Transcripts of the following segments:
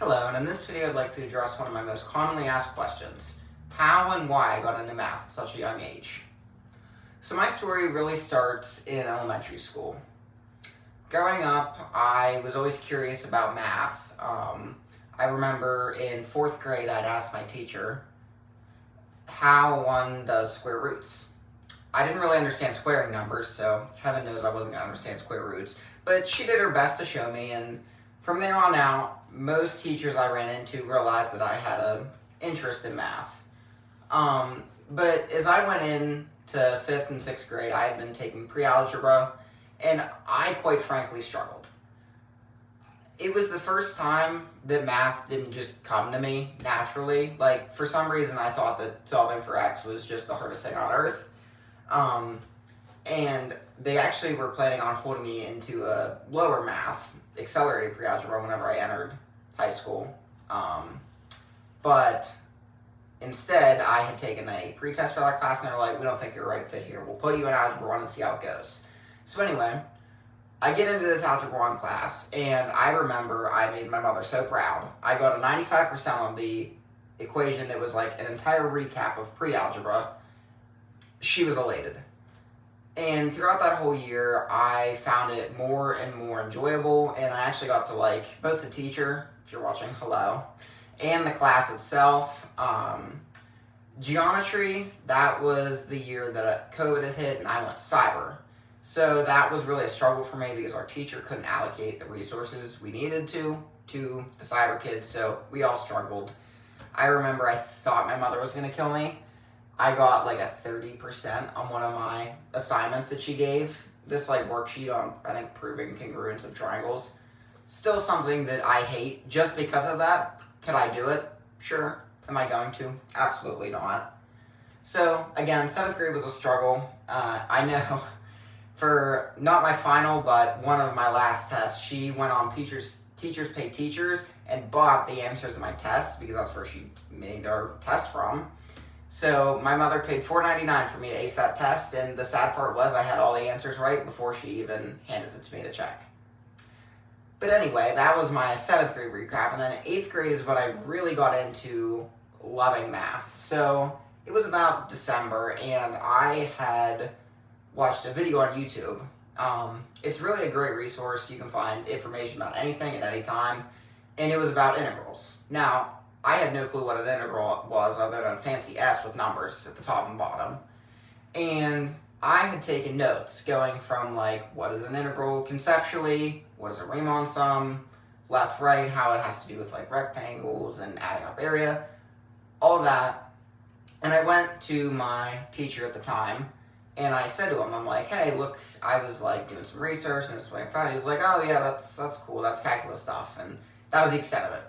Hello, and in this video I'd like to address one of my most commonly asked questions: how and why I got into math at such a young age. So my story really starts in elementary school. Growing up, I was always curious about math. I remember in 4th grade I'd asked my teacher how one does square roots. I didn't really understand squaring numbers, so heaven knows I wasn't going to understand square roots, but she did her best to show me, and from there on out, most teachers I ran into realized that I had an interest in math. But as I went into 5th and 6th grade, I had been taking pre-algebra, and I quite frankly struggled. It was the first time that math didn't just come to me naturally. Like, for some reason, I thought that solving for x was just the hardest thing on earth. And they actually were planning on holding me into a lower math, accelerated pre-algebra, whenever I entered high school. But instead, I had taken a pre-test for that class, and they're like, we don't think you're a right fit here. We'll put you in Algebra 1 and see how it goes. So anyway, I get into this Algebra 1 class, and I remember I made my mother so proud. I got a 95% on the equation that was like an entire recap of pre-algebra. She was elated. And throughout that whole year, I found it more and more enjoyable, and I actually got to like both the teacher, if you're watching, hello, and the class itself. Geometry, that was the year that COVID had hit and I went cyber. So that was really a struggle for me because our teacher couldn't allocate the resources we needed to the cyber kids, so we all struggled. I remember I thought my mother was going to kill me. I got like a 30% on one of my assignments that she gave. This like worksheet on, I think, proving congruence of triangles. Still something that I hate just because of that. Could I do it? Sure. Am I going to? Absolutely not. So again, 7th grade was a struggle. I know for not my final, but one of my last tests, she went on Teachers Pay Teachers and bought the answers to my test because that's where she made our test from. So my mother paid $4.99 for me to ace that test, and the sad part was I had all the answers right before she even handed it to me to check. But anyway, that was my 7th grade recap, and then 8th grade is when I really got into loving math. So it was about December, and I had watched a video on YouTube. It's really a great resource. You can find information about anything at any time, and it was about integrals. Now, I had no clue what an integral was other than a fancy S with numbers at the top and bottom. And I had taken notes going from like, what is an integral conceptually, what is a Riemann sum, left, right, how it has to do with like rectangles and adding up area, all that. And I went to my teacher at the time, and I said to him, I'm like, hey, look, I was like doing some research, and this is what I found. He was like, oh yeah, that's cool, that's calculus stuff. And that was the extent of it.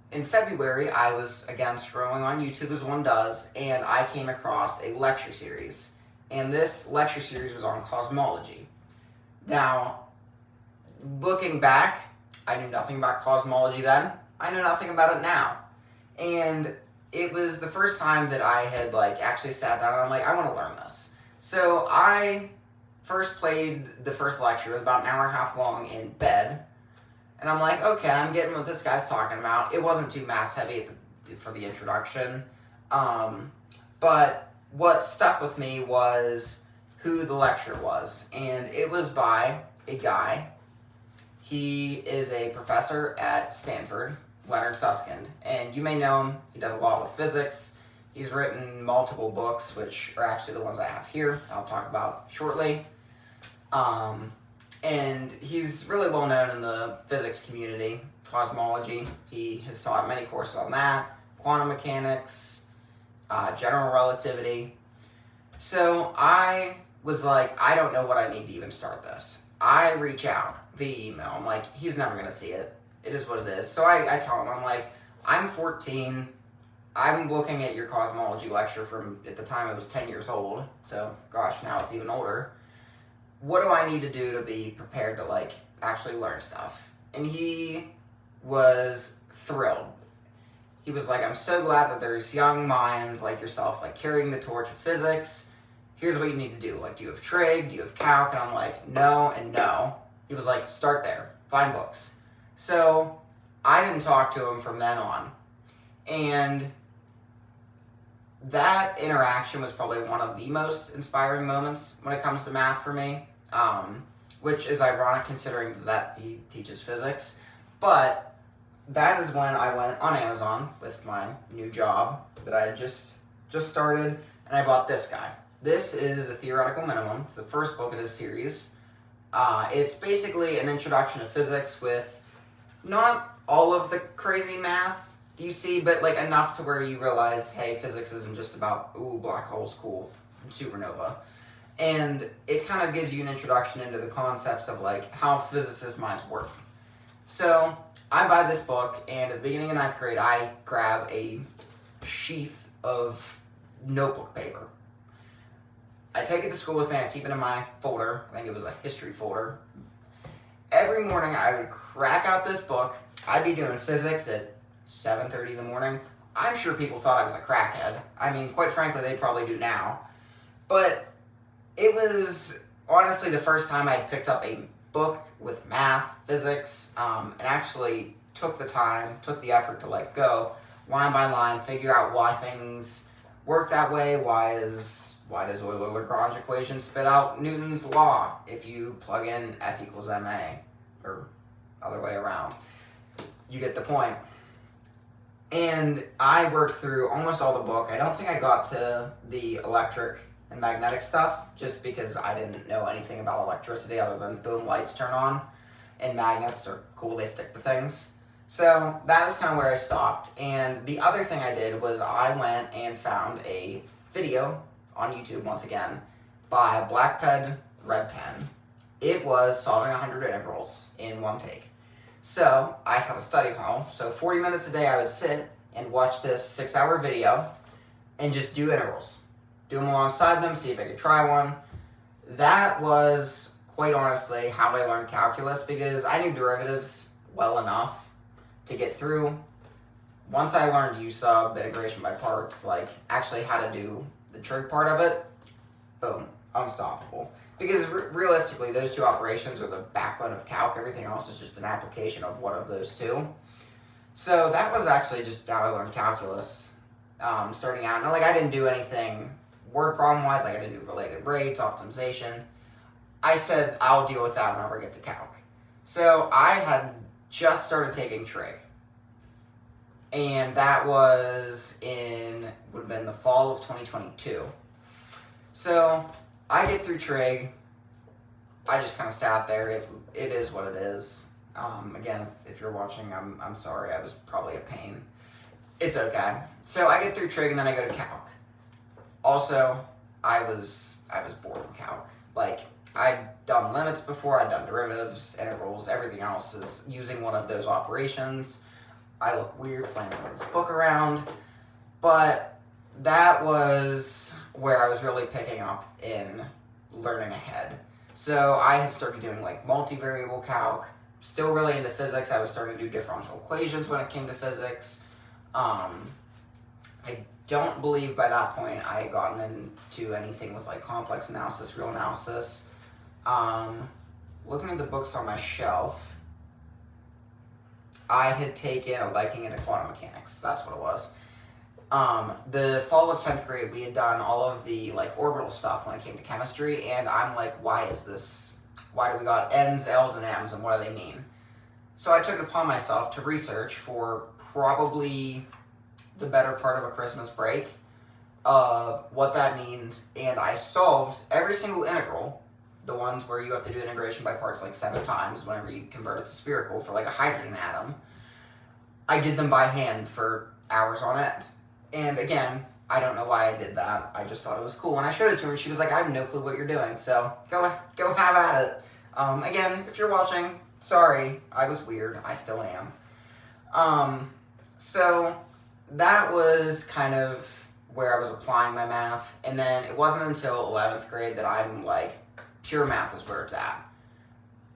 In February, I was, again, scrolling on YouTube as one does, and I came across a lecture series. And this lecture series was on cosmology. Now, looking back, I knew nothing about cosmology then. I know nothing about it now. And it was the first time that I had like actually sat down and I'm like, I want to learn this. So I first played the first lecture. It was about an hour and a half long in bed. And I'm like, okay, I'm getting what this guy's talking about. It wasn't too math heavy for the introduction. But what stuck with me was who the lecturer was. And it was by a guy. He is a professor at Stanford, Leonard Susskind. And you may know him. He does a lot with physics. He's written multiple books, which are actually the ones I have here. I'll talk about shortly. And he's really well known in the physics community, cosmology. He has taught many courses on that, quantum mechanics, general relativity. So I was like, I don't know what I need to even start this. I reach out via email. I'm like, he's never going to see it. It is what it is. So I tell him, I'm like, I'm 14. I'm looking at your cosmology lecture from, at the time it was 10 years old. So, gosh, now it's even older. What do I need to do to be prepared to like actually learn stuff? And he was thrilled. He was like, I'm so glad that there's young minds like yourself like carrying the torch of physics. Here's what you need to do. Like, do you have trig? Do you have calc? And I'm like, no and no. He was like, start there. Find books. So I didn't talk to him from then on. And that interaction was probably one of the most inspiring moments when it comes to math for me, which is ironic considering that he teaches physics. But that is when I went on Amazon with my new job that I had just started, and I bought this guy. This is the Theoretical Minimum. It's the first book in his series. It's basically an introduction to physics with not all of the crazy math you see, but like enough to where you realize, hey, physics isn't just about, ooh, black holes, cool, supernova. And it kind of gives you an introduction into the concepts of like how physicists' minds work. So I buy this book, and at the beginning of 9th grade, I grab a sheath of notebook paper. I take it to school with me, I keep it in my folder, I think it was a history folder. Every morning I would crack out this book. I'd be doing physics at 7:30 in the morning. I'm sure people thought I was a crackhead. I mean, quite frankly, they probably do now. But it was honestly the first time I'd picked up a book with math, physics, and actually took the time, took the effort to like go line by line, figure out why things work that way. Why does Euler-Lagrange equation spit out Newton's law if you plug in F equals ma, or other way around? You get the point. And I worked through almost all the book. I don't think I got to the electric and magnetic stuff, just because I didn't know anything about electricity other than boom, lights turn on, and magnets are cool, they stick to things. So that was kind of where I stopped. And the other thing I did was I went and found a video on YouTube once again by Black Pen, Red Pen. It was solving 100 integrals in one take. So I had a study hall, so 40 minutes a day I would sit and watch this 6-hour video and just do integrals. Do them alongside them, see if I could try one. That was, quite honestly, how I learned calculus, because I knew derivatives well enough to get through. Once I learned U-sub, integration by parts, like actually how to do the trig part of it, boom, unstoppable. Because realistically, those two operations are the backbone of calc. Everything else is just an application of one of those two. So that was actually just how I learned calculus, starting out. And like I didn't do anything word problem-wise. Like I didn't do related rates, optimization. I said I'll deal with that whenever I get to calc. So I had just started taking trig. And that was would have been the fall of 2022. So I get through trig. I just kind of sat there. It is what it is. Again, if you're watching, I'm sorry. I was probably a pain. It's okay. So I get through trig and then I go to calc. Also, I was bored in calc. Like I'd done limits before. I'd done derivatives, integrals. Everything else is using one of those operations. I look weird flying this book around, but that was where I was really picking up in learning ahead. So I had started doing like multivariable calc, still really into physics. I was starting to do differential equations when it came to physics. I don't believe by that point I had gotten into anything with like complex analysis, real analysis. Looking at the books on my shelf, I had taken a liking into quantum mechanics. That's what it was. The fall of 10th grade, we had done all of the like orbital stuff when it came to chemistry, and I'm like, why is this? Why do we got N's, L's, and M's, and what do they mean? So I took it upon myself to research for probably the better part of a Christmas break, what that means, and I solved every single integral, the ones where you have to do integration by parts like 7 times whenever you convert it to spherical for like a hydrogen atom. I did them by hand for hours on end. And again, I don't know why I did that. I just thought it was cool. And I showed it to her and she was like, I have no clue what you're doing. So go have at it. Again, if you're watching, sorry, I was weird. I still am. So that was kind of where I was applying my math. And then it wasn't until 11th grade that I'm like, pure math is where it's at.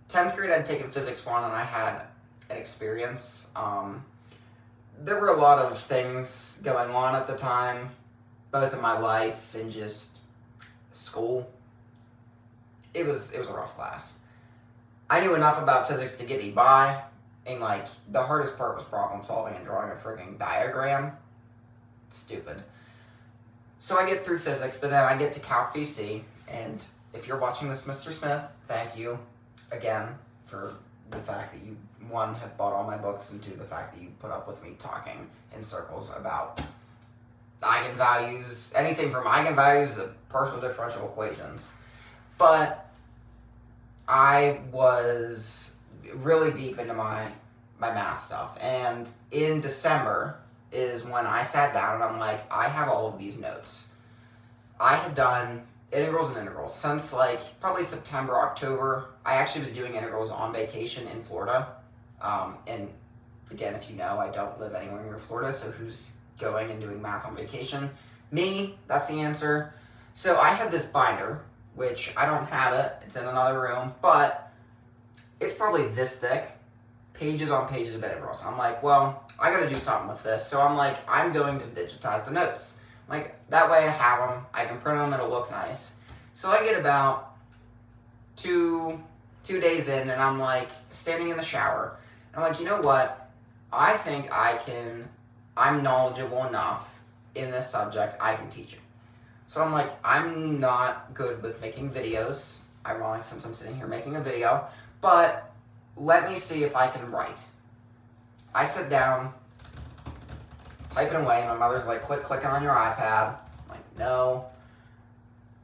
10th grade, I'd taken physics 1 and I had an experience. There were a lot of things going on at the time, both in my life and just school. It was a rough class. I knew enough about physics to get me by, And like the hardest part was problem solving and drawing a freaking diagram. Stupid. So I get through physics, but then I get to Calc BC, and if you're watching this, Mr. Smith, thank you again for the fact that you, one, have bought all my books, and two, the fact that you put up with me talking in circles about eigenvalues, anything from eigenvalues to partial differential equations. But I was really deep into my math stuff, and in December is when I sat down and I'm like, I have all of these notes. I had done integrals since like probably September, October. I actually was doing integrals on vacation in Florida. And again, if you know, I don't live anywhere near Florida, so who's going and doing math on vacation? Me, that's the answer. So I had this binder, which I don't have it, it's in another room, but it's probably this thick, pages on pages of integrals. I'm like, well, I gotta do something with this. So I'm like, I'm going to digitize the notes. Like, that way I have them, I can print them, it'll look nice. So I get about two days in, and I'm like, standing in the shower. I'm like, you know what? I think I'm knowledgeable enough in this subject, I can teach it. So I'm like, I'm not good with making videos. Ironic since I'm sitting here making a video. But let me see if I can write. I sit down, typing away. My mother's like, quit clicking on your iPad. I'm like, no.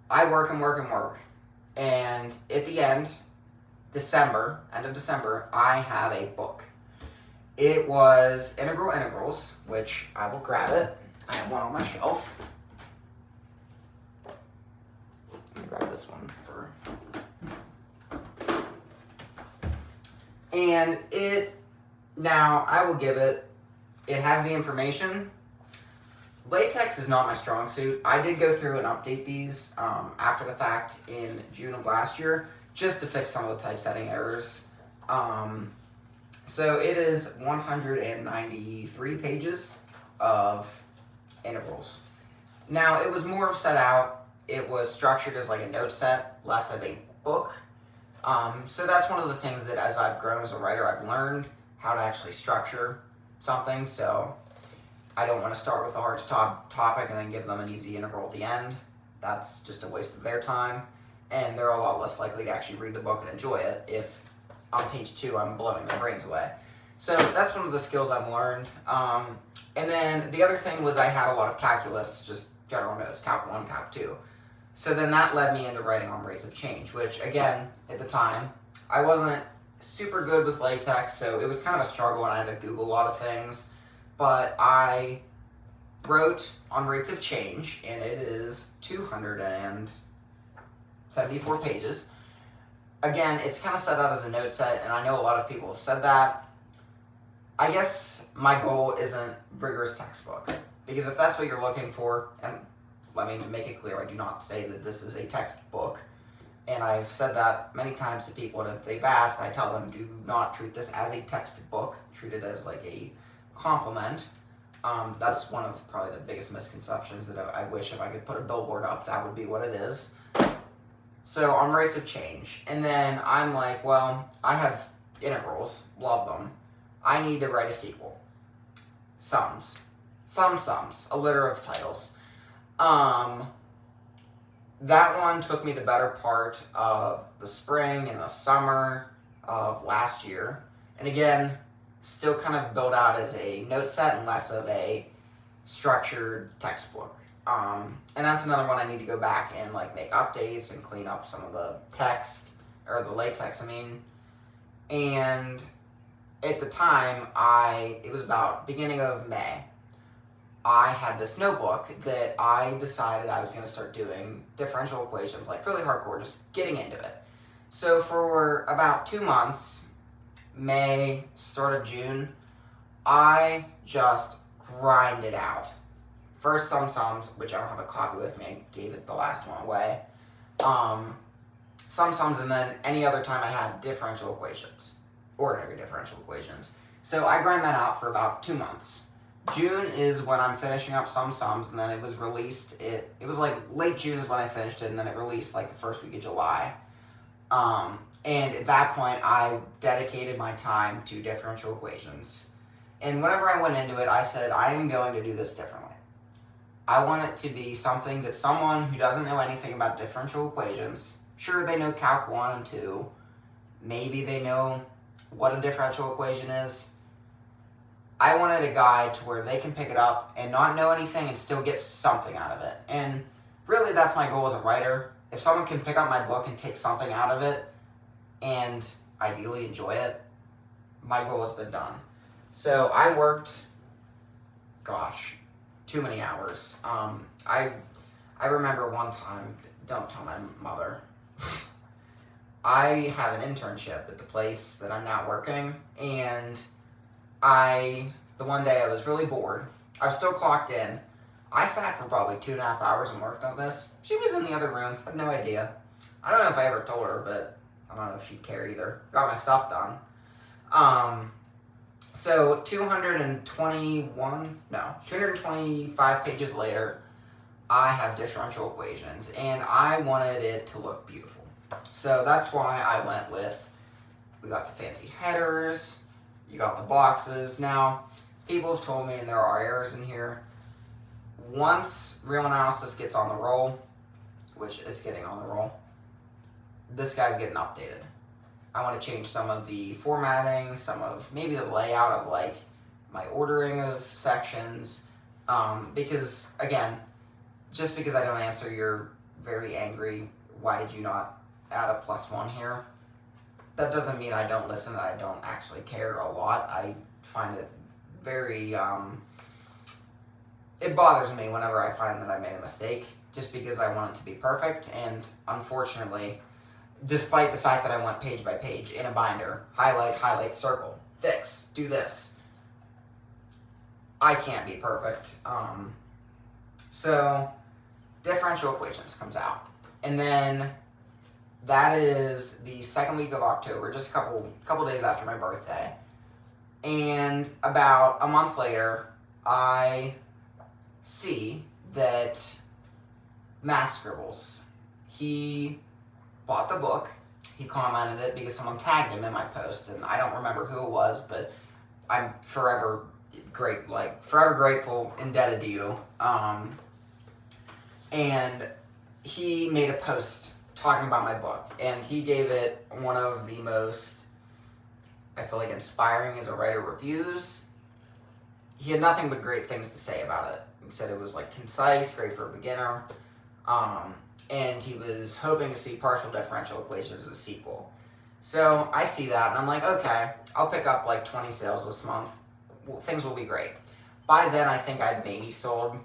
I work and work and work. And at the end of December, I have a book. It was Integrals, which I will grab it. I have one on my shelf. Let me grab this one for... And now I will give it has the information. LaTeX is not my strong suit. I did go through and update these after the fact in June of last year, just to fix some of the typesetting errors. So it is 193 pages of integrals. Now, it was more set out, it was structured as like a note set, less of a book. So that's one of the things that as I've grown as a writer, I've learned how to actually structure something. So I don't want to start with the hardest topic and then give them an easy integral at the end. That's just a waste of their time. And they're a lot less likely to actually read the book and enjoy it if on page 2 I'm blowing their brains away. So that's one of the skills I've learned. And then the other thing was I had a lot of calculus, just general notes, Calc 1, Calc 2. So then that led me into writing on rates of change, which again, at the time, I wasn't super good with LaTeX, so it was kind of a struggle and I had to Google a lot of things. But I wrote on rates of change, and it is 274 pages. Again, it's kind of set out as a note set, and I know a lot of people have said that. I guess my goal isn't rigorous textbook, because if that's what you're looking for, and let me make it clear, I do not say that this is a textbook, and I've said that many times to people, and if they've asked, I tell them, do not treat this as a textbook, treat it as like a compliment. That's one of probably the biggest misconceptions that I wish if I could put a billboard up, that would be what it is. So on rates of change, and then I'm like, well, I have integrals, love them. I need to write a sequel. Sums, a litter of titles. That one took me the better part of the spring and the summer of last year. And again, still kind of built out as a note set and less of a structured textbook. And that's another one I need to go back and like make updates and clean up some of the text, or the LaTeX, I mean. And at the time, it was about beginning of May, I had this notebook that I decided I was going to start doing differential equations, like really hardcore, just getting into it. So for about 2 months, May, start of June, I just grinded out. First sums, which I don't have a copy with me, I gave it the last one away. Sums, and then any other time I had differential equations, ordinary differential equations. So I grind that out for about 2 months. June is when I'm finishing up some sums, and then it was released, it was like late June is when I finished it, and then it released like the first week of July. And at that point, I dedicated my time to differential equations. And whenever I went into it, I said, I am going to do this differently. I want it to be something that someone who doesn't know anything about differential equations, sure, they know Calc 1 and 2, maybe they know what a differential equation is. I wanted a guide to where they can pick it up and not know anything and still get something out of it. And really, that's my goal as a writer. If someone can pick up my book and take something out of it and ideally enjoy it, my goal has been done. So I worked, too many hours. I remember one time, don't tell my mother, I have an internship at the place that I'm now working, and the one day I was really bored. I was still clocked in. I sat for probably 2.5 hours and worked on this. She was in the other room, had no idea. I don't know if I ever told her, but I don't know if she'd care either. Got my stuff done. So 225 pages later, I have differential equations, and I wanted it to look beautiful. So that's why I went with, we got the fancy headers, you got the boxes. Now, people have told me, and there are errors in here, once Real Analysis gets on the roll, which it's getting on the roll, this guy's getting updated. I want to change some of the formatting, some of maybe the layout of like my ordering of sections, because again, just because I don't answer your very angry, why did you not add a +1 here? That doesn't mean I don't listen, that I don't actually care a lot. I find it very, it bothers me whenever I find that I made a mistake, just because I want it to be perfect, and unfortunately, despite the fact that I went page by page in a binder, highlight, circle, fix, do this, I can't be perfect. So differential equations comes out, and then that is the second week of October, just a couple days after my birthday. And about a month later, I see that Math Scribbles, he bought the book. He commented it because someone tagged him in my post, and I don't remember who it was, but I'm forever grateful, indebted to you. And he made a post talking about my book, and he gave it one of the most, I feel like, inspiring as a writer reviews. He had nothing but great things to say about it. He said it was like concise, great for a beginner, and he was hoping to see Partial Differential Equations as a sequel. So I see that, and I'm like, okay, I'll pick up like 20 sales this month. Well, things will be great. By then, I think I'd maybe sold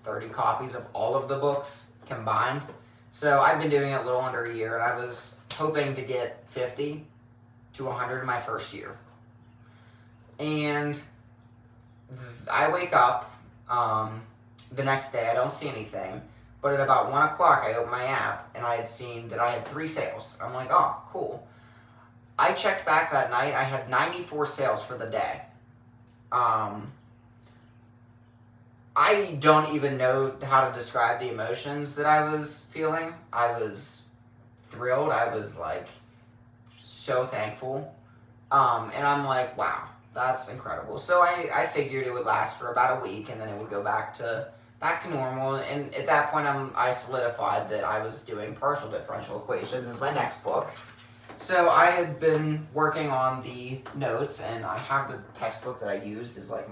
30 copies of all of the books combined. So I've been doing it a little under a year, and I was hoping to get 50 to 100 in my first year. And I wake up the next day, I don't see anything, but at about 1 o'clock, I open my app, and I had seen that I had 3 sales. I'm like, oh, cool. I checked back that night, I had 94 sales for the day. I don't even know how to describe the emotions that I was feeling. I was thrilled. I was like so thankful. And I'm like, wow, that's incredible. So I figured it would last for about a week, and then it would go back to normal. And at that point, I solidified that I was doing Partial Differential Equations as my next book. So I had been working on the notes, and I have the textbook that I used as like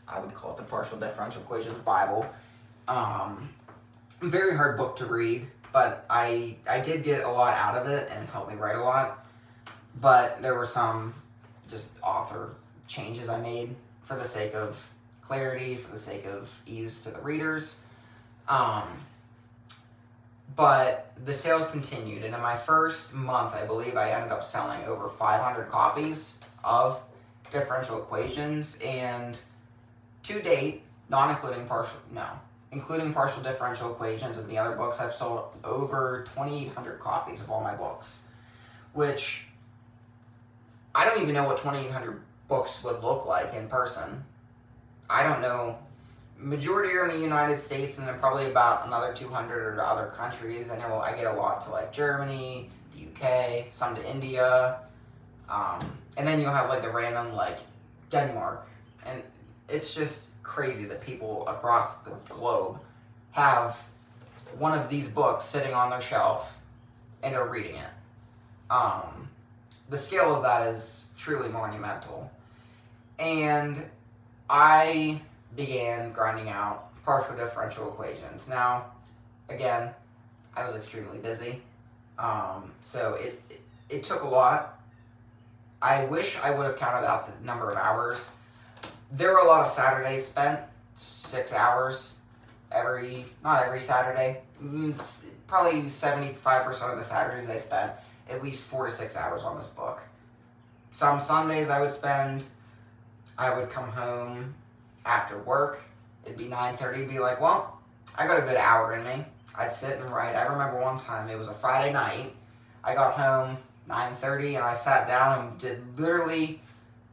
I would call it the Partial Differential Equations Bible. Very hard book to read, but I did get a lot out of it, and it helped me write a lot. But there were some just author changes I made for the sake of clarity, for the sake of ease to the readers. But the sales continued, and in my first month, I believe I ended up selling over 500 copies of Differential Equations, and to date, including Partial Differential Equations and the other books, I've sold over 2,800 copies of all my books, which I don't even know what 2,800 books would look like in person. I don't know. Majority are in the United States, and then probably about another 200 or to other countries. I know I get a lot to like Germany, the UK, some to India, and then you'll have like the random like Denmark, and it's just crazy that people across the globe have one of these books sitting on their shelf and are reading it. The scale of that is truly monumental. And I began grinding out partial differential equations. Now, again, I was extremely busy, so it took a lot. I wish I would have counted out the number of hours. There were a lot of Saturdays spent, 6 hours not every Saturday. Probably 75% of the Saturdays I spent at least 4 to 6 hours on this book. Some Sundays I would come home after work. It'd be 9:30, be like, well, I got a good hour in me. I'd sit and write. I remember one time, it was a Friday night. I got home 9:30 and I sat down and did literally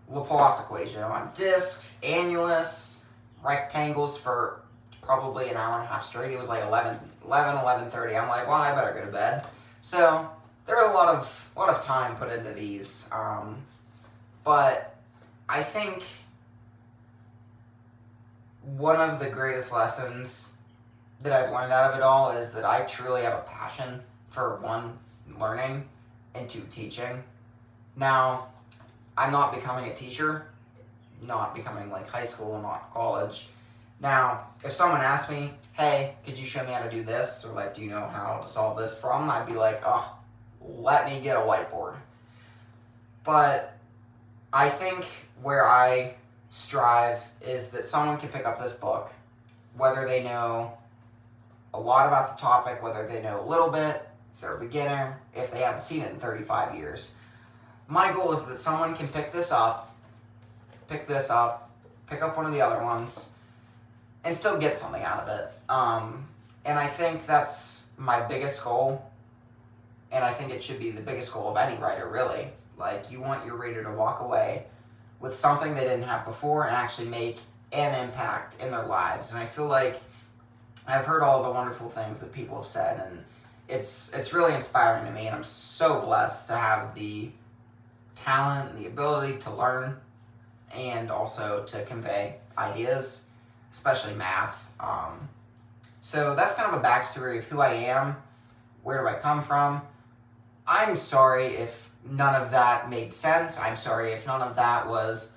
Laplace equation on disks, annulus, rectangles for probably an hour and a half straight. It was like 11:30. I'm like, well, I better go to bed. So there were a lot of time put into these. But I think one of the greatest lessons that I've learned out of it all is that I truly have a passion for, one, learning, and two, teaching. Now, I'm not becoming a teacher, not becoming like high school, not college. Now, if someone asked me, hey, could you show me how to do this? Or like, do you know how to solve this problem? I'd be like, oh, let me get a whiteboard. But I think where I strive is that someone can pick up this book, whether they know a lot about the topic, whether they know a little bit, if they're a beginner, if they haven't seen it in 35 years. My goal is that someone can pick up one of the other ones, and still get something out of it. And I think that's my biggest goal, and I think it should be the biggest goal of any writer, really. Like, you want your reader to walk away with something they didn't have before and actually make an impact in their lives. And I feel like I've heard all the wonderful things that people have said, and it's really inspiring to me, and I'm so blessed to have the talent and the ability to learn and also to convey ideas, especially math. So that's kind of a backstory of who I am, where do I come from. I'm sorry if none of that made sense. I'm sorry if none of that was,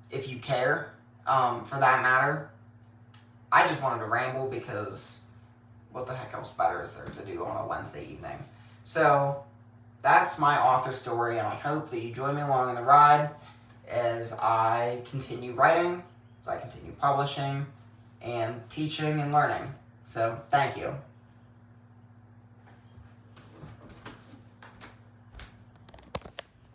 if you care, for that matter. I just wanted to ramble because what the heck else better is there to do on a Wednesday evening? So that's my author story, and I hope that you join me along in the ride as I continue writing, as I continue publishing, and teaching and learning. So thank you.